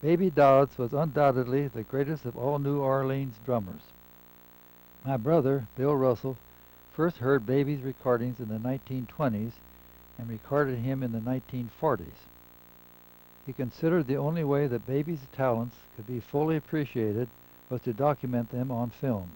Baby Dodds was undoubtedly the greatest of all New Orleans drummers. My brother, Bill Russell, first heard Baby's recordings in the 1920s and recorded him in the 1940s. He considered the only way that Baby's talents could be fully appreciated was to document them on film.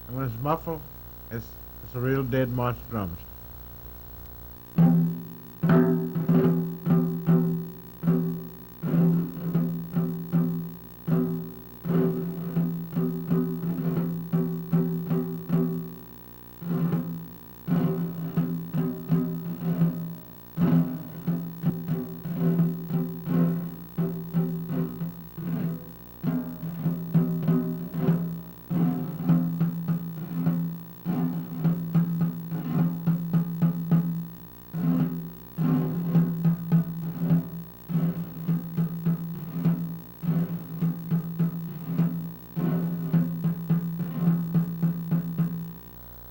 And when it's muffled, it's a real dead march drums.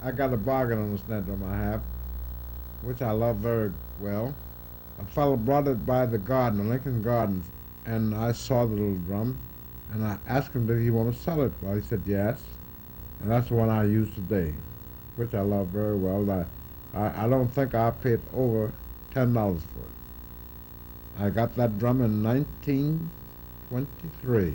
I got a bargain on the snare drum I have, which I love very well. A fellow brought it by the garden, Lincoln Gardens, and I saw the little drum, and I asked him did he want to sell it. Well, he said yes, and that's the one I use today, which I love very well. I don't think I paid over $10 for it. I got that drum in 1923.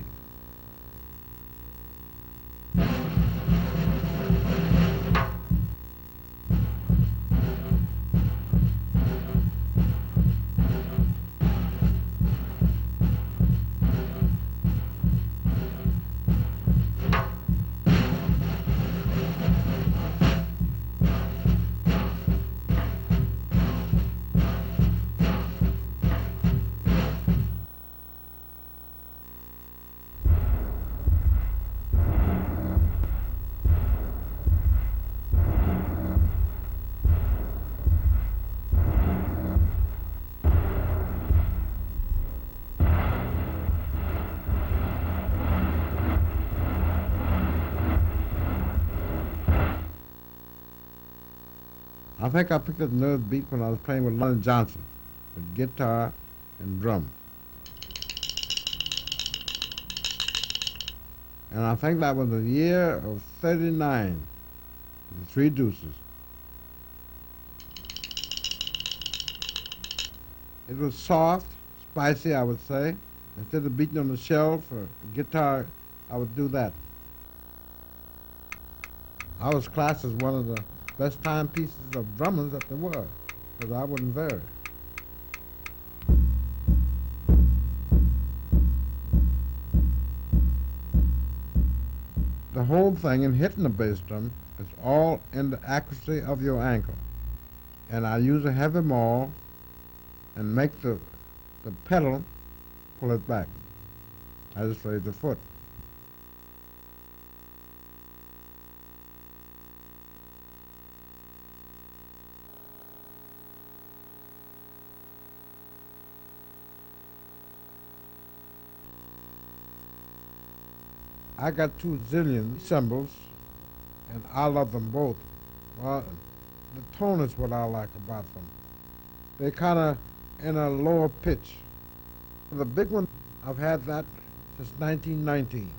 I think I picked up the nerve beat when I was playing with Lonnie Johnson, with guitar and drum. And I think that was the year of 39, the Three Deuces. It was soft, spicy, I would say. Instead of beating on the shell for a guitar, I would do that. I was classed as one of the best timepieces of drummers that there were, because I wouldn't vary. The whole thing in hitting the bass drum is all in the accuracy of your ankle. And I use a heavy maul and make the pedal pull it back. I just raise the foot. I got 2 zillion cymbals, and I love them both. Well, the tone is what I like about them. They kind of in a lower pitch. The big one, I've had that since 1919.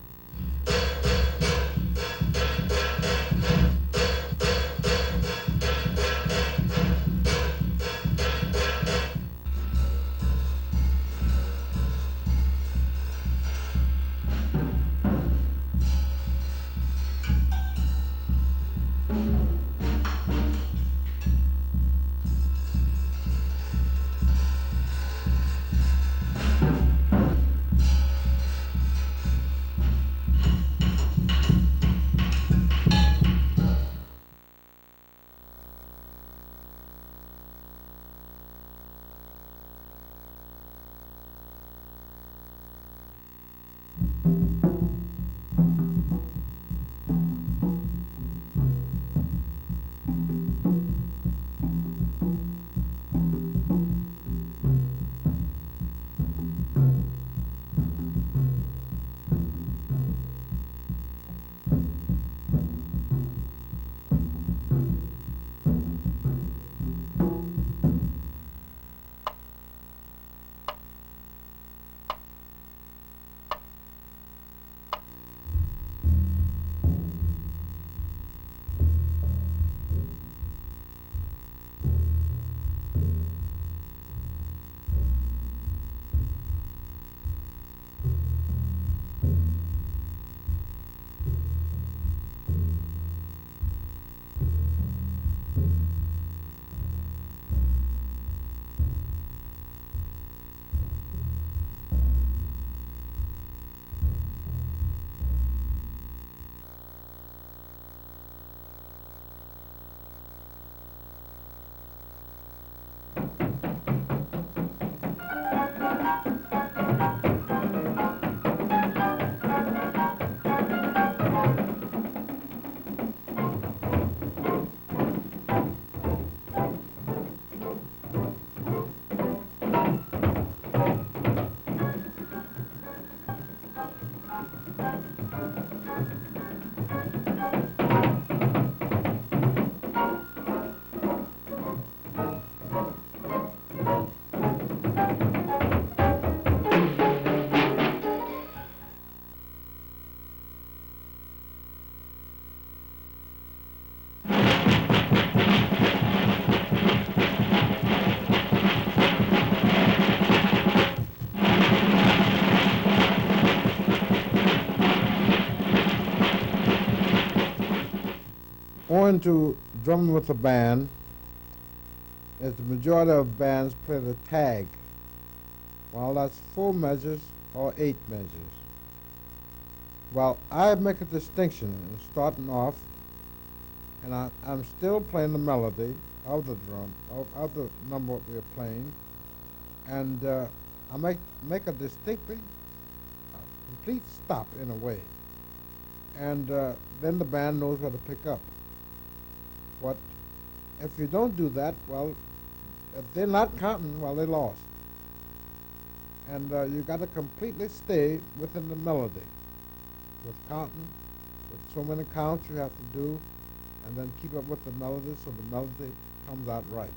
Owing to drumming with a band, as the majority of bands play the tag, while that's 4 measures or 8 measures. Well, I make a distinction in starting off, and I'm still playing the melody of the drum, of the number we're playing, and I make a distinctly complete stop in a way, and then the band knows where to pick up. But if you don't do that, well, if they're not counting, well, they lost. And you got to completely stay within the melody with counting, with so many counts you have to do, and then keep up with the melody so the melody comes out right.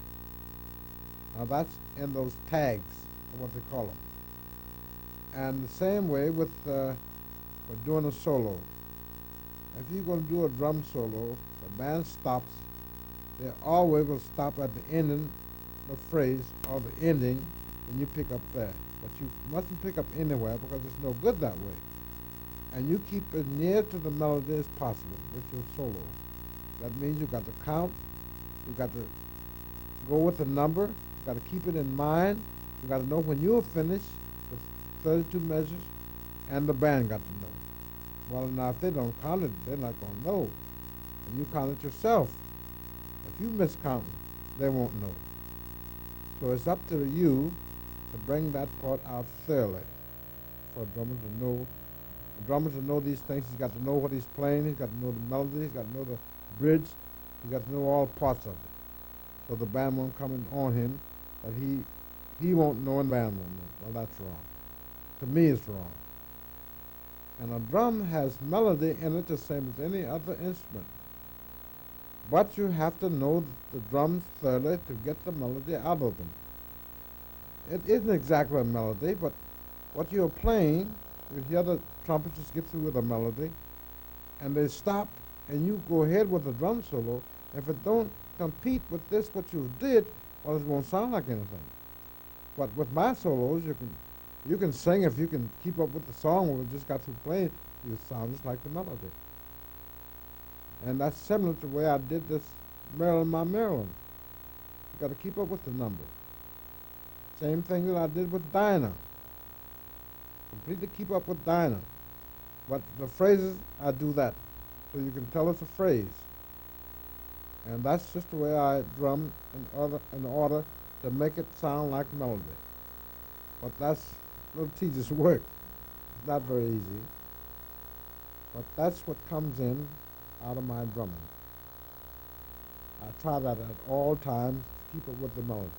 Now that's in those tags, or what they call them. And the same way with doing a solo. If you're going to do a drum solo, the band stops. They always will stop at the ending, the phrase or the ending, and you pick up there. But you mustn't pick up anywhere because it's no good that way. And you keep as near to the melody as possible with your solo. That means you got to count, you got to go with the number, you got to keep it in mind, you got to know when you're finished with 32 measures, and the band got to know. Well, now if they don't count it, they're not going to know. And you count it yourself. If you miscount, they won't know. So it's up to you to bring that part out thoroughly for a drummer to know. A drummer to know these things, he's got to know what he's playing, he's got to know the melody, he's got to know the bridge, he's got to know all parts of it. So the band won't come in on him, that he won't know and the band won't know. Well, that's wrong. To me, it's wrong. And a drum has melody in it the same as any other instrument. but you have to know the drums thoroughly to get the melody out of them. It isn't exactly a melody, but what you're playing, you hear the trumpeters get through with a melody, and they stop, and you go ahead with the drum solo. If it don't compete with this, what you did, well, it won't sound like anything. But with my solos, you can sing if you can keep up with the song when we just got through playing. You sound just like the melody. And that's similar to the way I did this Maryland, My Maryland. You got to keep up with the number. Same thing that I did with Dinah. Completely keep up with Dinah. But the phrases, I do that. So you can tell it's a phrase. And that's just the way I drum in order to make it sound like melody. But that's a little tedious work. It's not very easy. But that's what comes in out of my drumming. I try that at all times to keep up with the melody.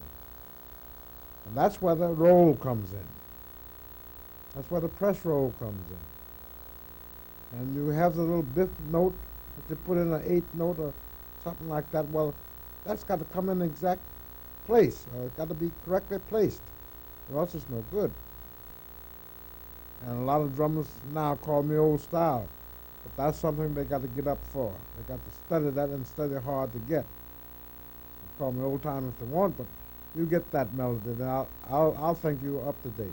And that's where the roll comes in. That's where the press roll comes in. And you have the little biff note that you put in an eighth note or something like that. Well, that's got to come in the exact place. It's got to be correctly placed, or else it's no good. And a lot of drummers now call me old style, but that's something they got to get up for. They got to study that and study hard to get. They call me old time if they want, but you get that melody, then I'll think you're up to date.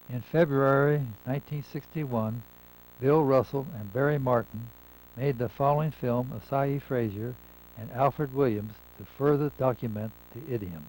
In February 1961, Bill Russell and Barry Martyn made the following film of Cy Frazier and Alfred Williams to further document the idiom.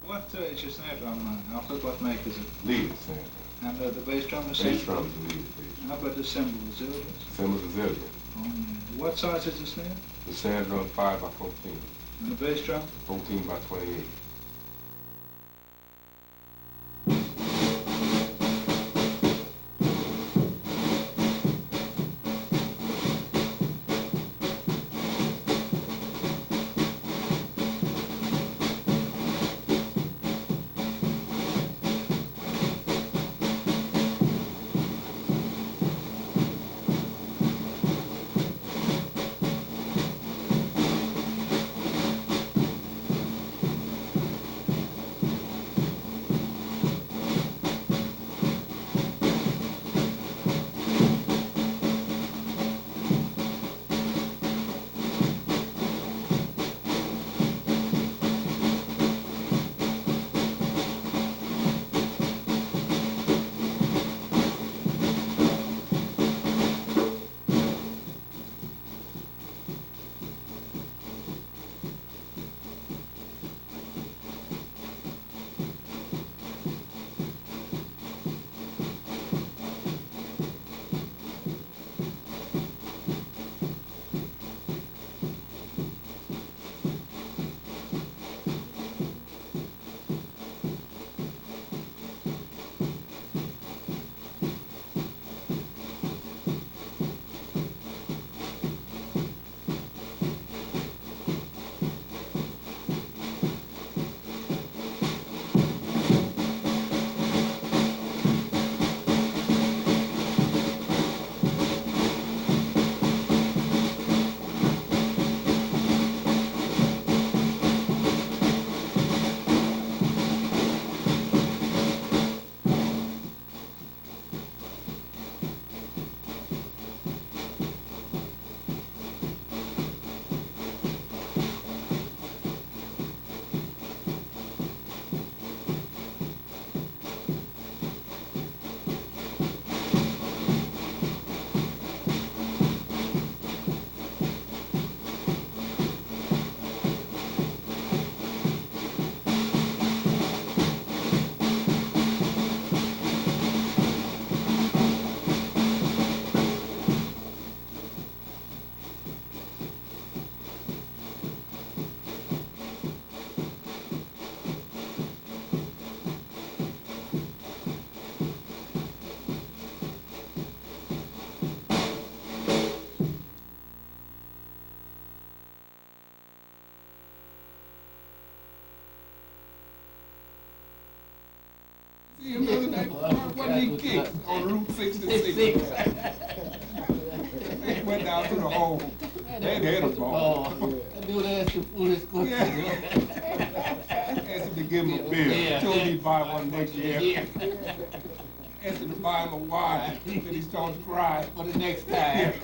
What is your snare drum, Alfred? What make is it? Lead snare. And the bass drum is Bass drum is the lead bass. How about the cymbal, zillions? Cymbals are zillion. Oh, yeah. What size is the snare? The snare drum 5 by 14. And the bass drum? 14 by 28. See him the other day, what he kicked on Route 66. He went down to the hole. They had a ball. That dude asked you for his cookies. Asked him to give him a beer. Yeah. Told me he'd buy one next year. Asked him to buy him a wine. Then he started to cry. For the next time.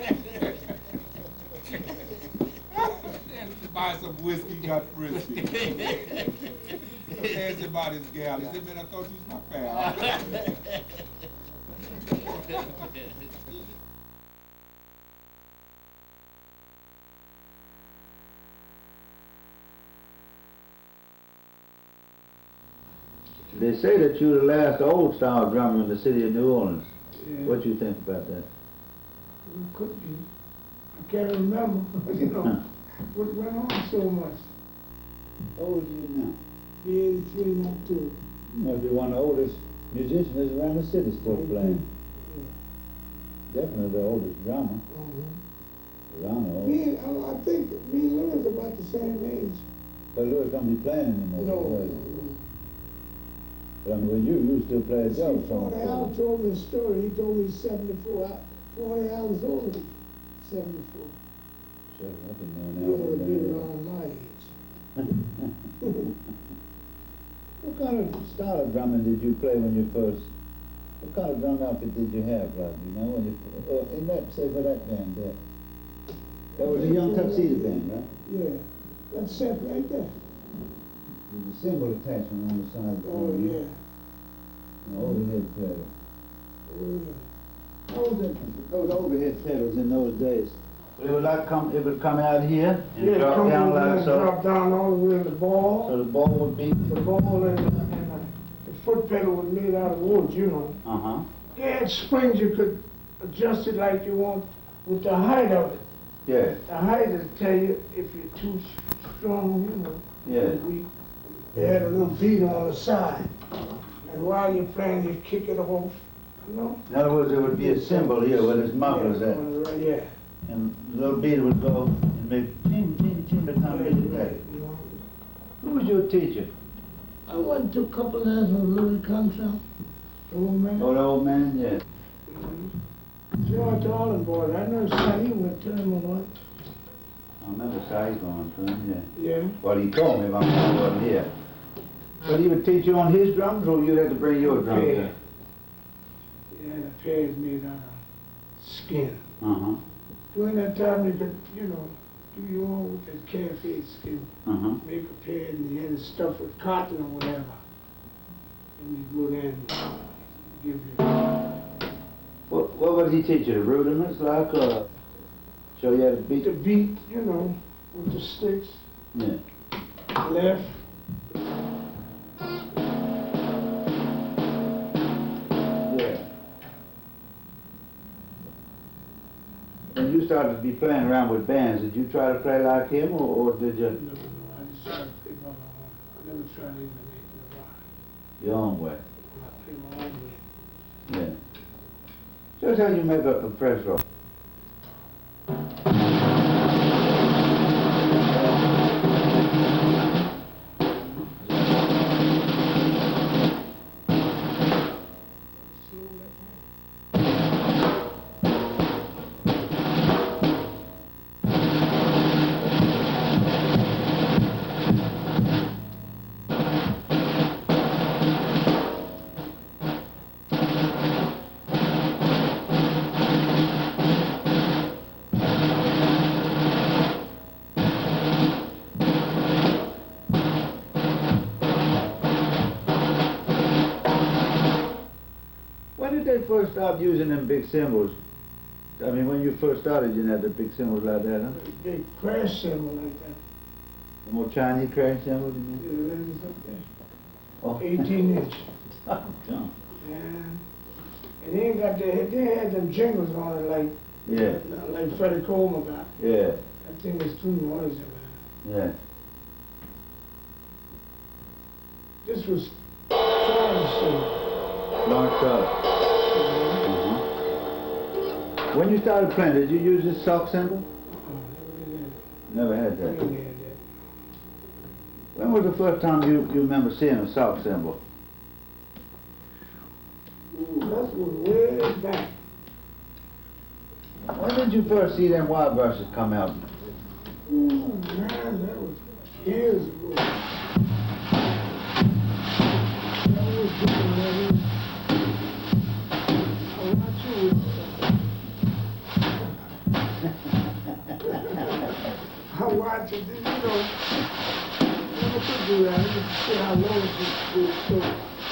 Asked him to buy some whiskey, he got frisky. Asked him about his gal. He said, man, I thought you was my pal. They say that you're the last old style drummer in the city of New Orleans. Yeah. What do you think about that? It could be. I can't remember, you know, what went on so much. How old are you now? Be 83 now too. Well, you're one of the oldest musicians around the city still playing. Definitely the oldest drummer. Around the oldest. Me, I think me and Louis about the same age. But Louis don't be playing anymore. No. was he? But I mean, when you still play a joke song. Al told me a story. He told me he's 74. 40 hours older. 74. Sure, I didn't know You ought to be that. around my age. What kind of style of drumming did you play when you first? What kind of drum outfit did you have, Roger? You know, when you in that say for that band there. That was a young tuxedo band, right? Yeah. That's set right there. There's a cymbal attachment on the side. Oh, yeah. An overhead pedal. Oh, yeah. How was it? Those overhead pedals in those days. It would like come. It would come out here and Yeah, drop come down over like and so. drop down all the way to the ball. So the ball would be. The ball and the foot pedal was made out of wood, you know. Uh-huh. Yeah, it springs, you could adjust it like you want with the height of it. Yeah. The height will tell you if you're too strong, you know. Yeah. They had a little beat on the side. And while you're playing, you kick it off, you know. In other words, there would be a cymbal here where this muffler is at. Yeah. And the little beat would go and make ching, ching, ching, but not really that. You know. Who was your teacher? I went to a couple of lessons with Louis Conchon, the old man. Oh, the old man, yeah. George all them boys. I know Chinee went to him a lot. I remember Sai going to him, yeah. Yeah. Well, he told me about I wasn't here. But he would teach you on his drums, or you'd have to bring your drums in? Yeah, the pads made out of skin. Uh-huh. During that time, you could, you know, do your own with that cafe skin. Uh-huh. Make a pad, and you had it stuffed with cotton or whatever. And you go there and give you. What would he teach you? The rudiments, like, show you how to beat? The beat, you know, with the sticks. Yeah. Left. Yeah. When you started to be playing around with bands, did you try to play like him, or did you? No, I just tried to play my own. I never tried to imitate nobody. Your own way. I play my own way. Yeah. Show us how you make a press roll. When did they first start using them big cymbals? I mean, when you first started, you didn't have the big cymbals like that, huh? Big crash cymbal like that. The more Chinese crash cymbals, you mean? Yeah, that is up there. Oh. 18 inch. Oh, John. Yeah. And they ain't got they had them jingles on it like, Yeah. like Freddie Coleman got. Yeah. That thing was too noisy, man. Yeah. This was Charles. Long color. When you started playing, did you use this Chock Cymbal? Never had that. When was the first time you remember seeing a Chock Cymbal? That was way back. When did you first see them wire brushes come out? Ooh, man, that was years ago. That was different, man. I'm not sure. I watch it, you know. Never could do that. I just see how long it was so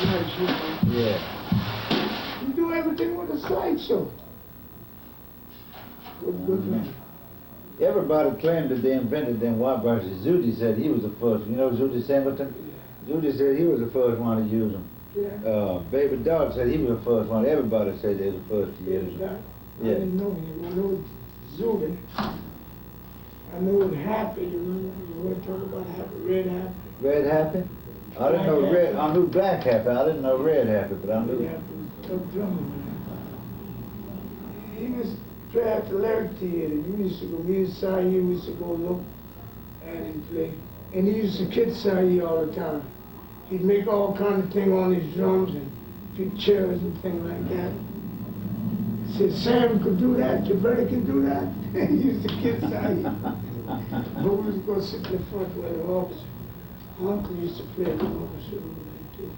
nice, you know. Yeah. You do everything with a slideshow. Good. Everybody claimed that they invented them wire brushes. Zudi said he was the first. You know Zudi Singleton? Zudi said he was the first one to use them. Yeah. Baby Dodds said he was the first one. Everybody said they were the first to use them. I didn't know him. I know Zudi. I know Happy, you know. You want to talk about Happy, Red Happy? Red Happy? I didn't know Black Red. Happy. I knew Black Happy. I didn't know Red Happy, but I knew. Red Happy was a tough drummer, man. He was play at the Lyric Theater. We used to go, me and Josiah, we used to go look at him play. And he used to kid Josiah all the time. He'd make all kind of things on his drums and pictures and things like that. He said, Sam could do that, your brother can do that. He used to kid Josiah. But we was going to sit in the front where the officer. My uncle used to play at the officer over there too.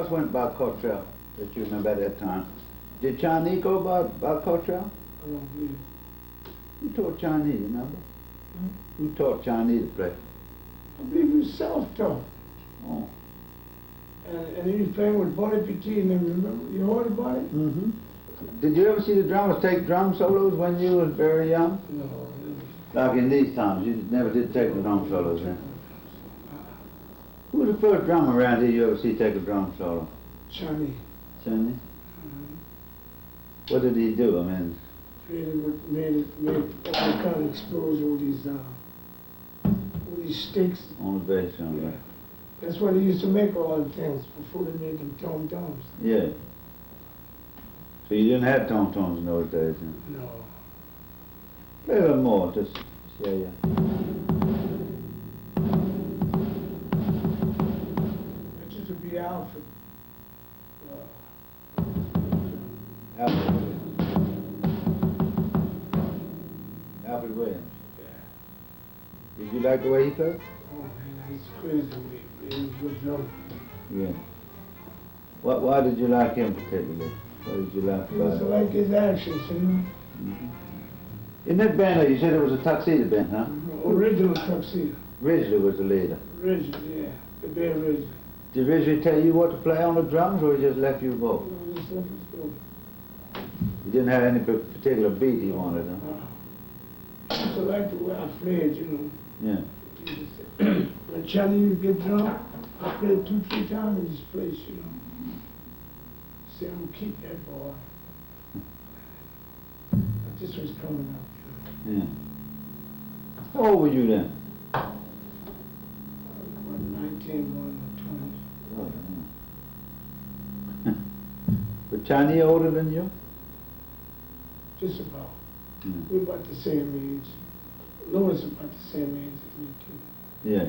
else went by Cottrell that you remember at that time? Did Chinee go by Cottrell? I don't believe. Who taught Chinee, you remember? Who taught Chinee to play? I believe he was self-taught. Oh. And he was playing with Bonnie Petit, and then remember, you heard about it? Mm-hmm. Did you ever see the drummers take drum solos when you was very young? No. Like in these times, you never did take the drum solos then? Who was the first drummer around here you ever see take a drum solo? Chinee. Chinee? What did he do? I mean... Made all kind of explosion with these sticks. On the bass drum, Yeah. right? That's what they used to make all the things before they made them tom-toms. Yeah. So you didn't have tom-toms in those days, huh? No. Play a little more, just show you. It used to be Alfred. Alfred. Alfred Williams. Yeah. Did you like the way he played? Oh man, he's crazy. He was a good drummer. Yeah. Why did you like him particularly? What did you like He about was him? like his actions, you know. Mm-hmm. In that band, you said it was a tuxedo band, huh? Original tuxedo. Ridgely was the leader. Original, yeah. The band Ridgely. Did Ridgely tell you what to play on the drums, or he just left you go? No, just let us go. He didn't have any particular beat he wanted, huh? I used to like the way I played, you know. Yeah. He just said, when Chinee would get drunk, I played 2-3 times in this place, you know. Say, I'm gonna keep that boy. But this was coming up, you know. Yeah. How old were you then? I was about 19, going on 20. Oh, yeah. Was Chinee older than you? Just about. Yeah. We're about the same age. Lois about the same age as me, too. Yeah.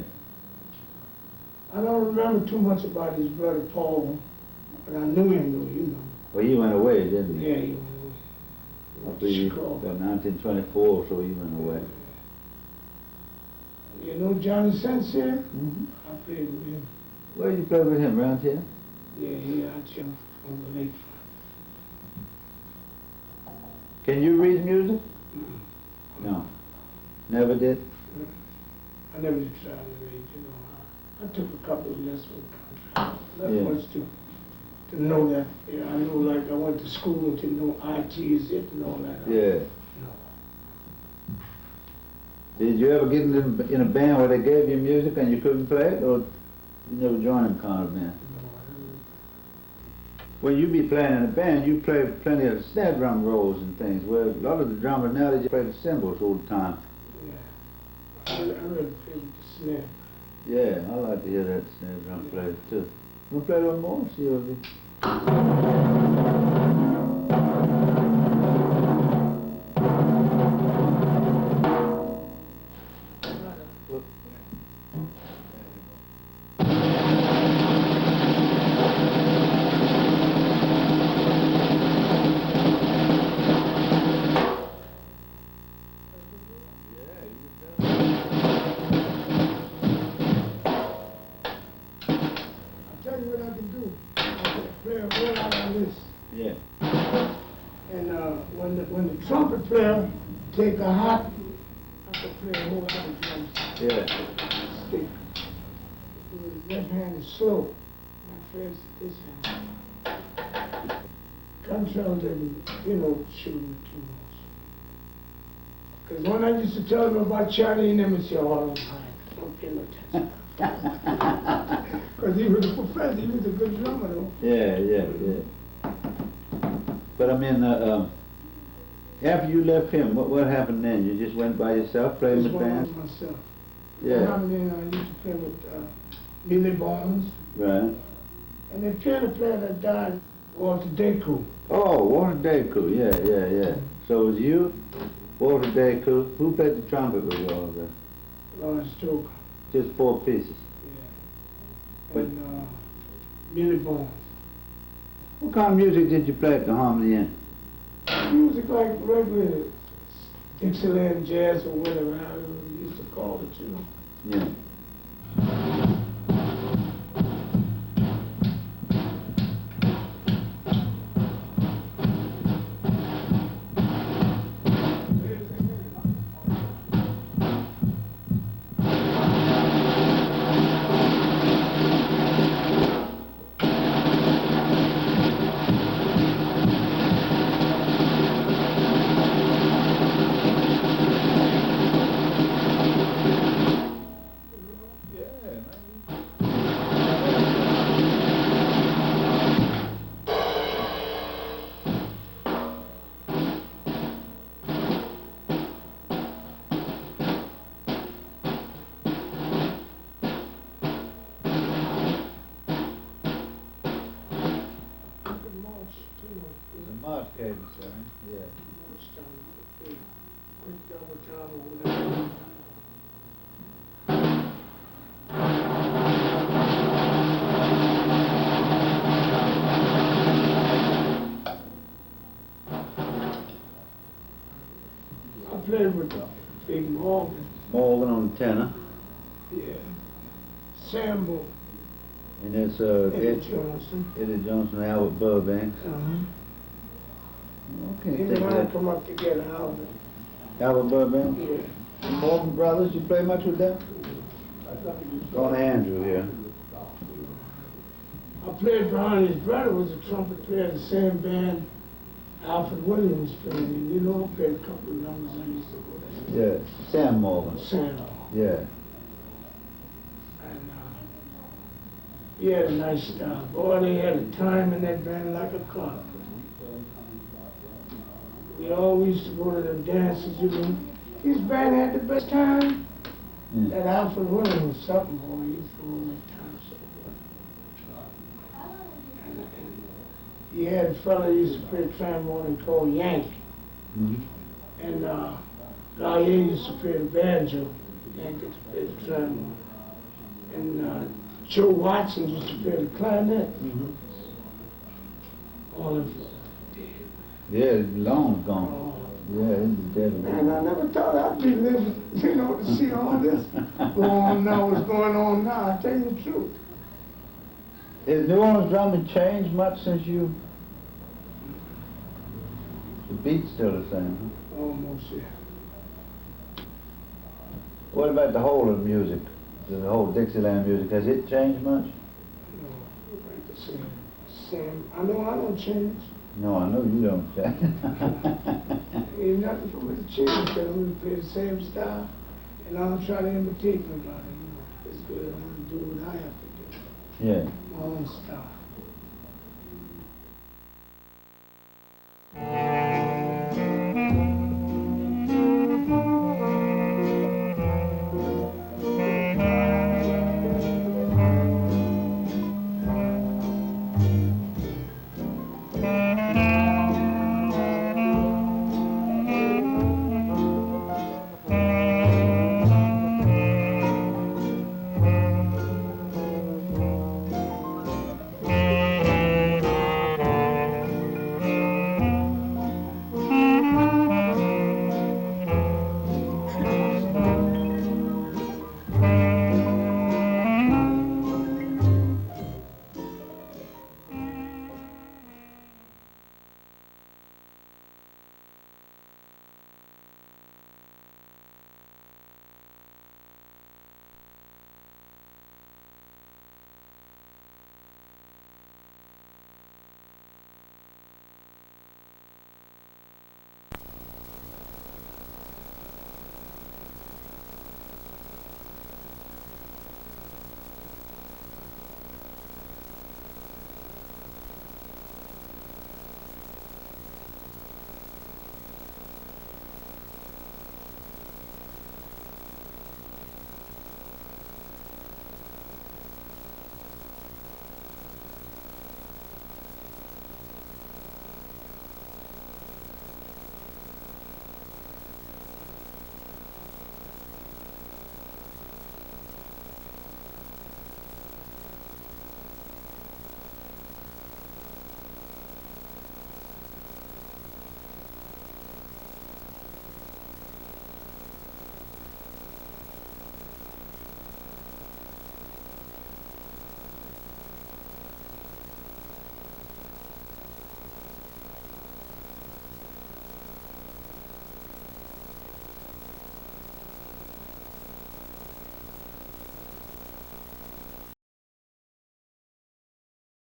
I don't remember too much about his brother Paul, but I knew him, though, you know. Well, he went away, didn't he? Yeah, he went away. I believe Chicago. about 1924, so he went away. You know Johnny Sincere? Mm-hmm. I played with him. Where did you play with him, around here? Yeah, he out here on the lakefront. Can you read music? No. Never did? I never did try to read, you know. I took a couple of lessons with country. Not Yeah. much to know that. Yeah, I know, like, I went to school to know IT is it and all that. Yeah. No. Did you ever get in a band where they gave you music and you couldn't play it, or you never joined them kind of band? No, I didn't. When you be playing in a band, you play plenty of snare drum rolls and things, where a lot of the drummers now, they just play the cymbals all the time. Yeah. I really play with the snare. Yeah, I like to hear that snare drum played too. You want to play a little more? See what we... Tell you what I can do. I can play a roll out on this. Yeah. And when the trumpet player take a hot, I can play a whole lot of drums. Yeah. Stick. His left hand is slow. My first this hand. Control didn't, you know, shoot me too much. Because when I used to tell them about Chinee and them, and say, oh, don't pay no attention. Because he was a professor, he was a good drummer, though. Yeah. But I mean, after you left him, what happened then? You just went by yourself, playing Just with went bands? with myself. Yeah. And then I used to play with Millie Barnes. Right. And the piano player that died, Walter Deku. Oh, Walter Deku, yeah. So it was you, Walter Deku. Who played the trumpet with you all of that? Lawrence Joker. Just 4 pieces. Yeah. And Millie Barnes. What kind of music did you play at the Harmony Inn? Music like regular Dixieland jazz or whatever, how we used to call it, you know. Yeah. Yeah. Quick double time over there. I played with Big Morgan. Morgan on the tenor. Yeah. Cymbal. And it's Eddie Johnson. Eddie Johnson, Albert Burbank. Okay, Him take and I that. come up together, Alfred. Albert Burbank? Yeah. Morgan Brothers, you play much with them? On Andrew here. I played behind his brother was a trumpet player in the same band Alfred Williams played in. You know, I played a couple of numbers I used to go there. Yeah, Sam Morgan. Sam. Yeah. And he had a nice style. Boy, they had a time in that band like a clock. We always used to go to the dances, you know. His band had the best time. That Alfred Williams was something, boy. He used to go that time so good. And he had a fella who used to play trombone called Yank. And Dolliole used to play the banjo. Yank used to play the trombone. And Joe Watson used to play the clarinet. All of Yeah, long gone. oh. Yeah, he's dead. And I never thought I'd be living, you know, to see all this going on now, what's going on now. I tell you the truth. Has New Orleans drumming changed much since you? The beat's still the same, huh? Almost, yeah. What about the whole of the music? The whole Dixieland music, has it changed much? No, right the same. Same. I know I don't change. No, I know you don't change. Ain't nothing for me to change, because I'm going to play the same style, and I don't try to imitate nobody, you know. It's good, I'm going to do what I have to do. Yeah. My own style.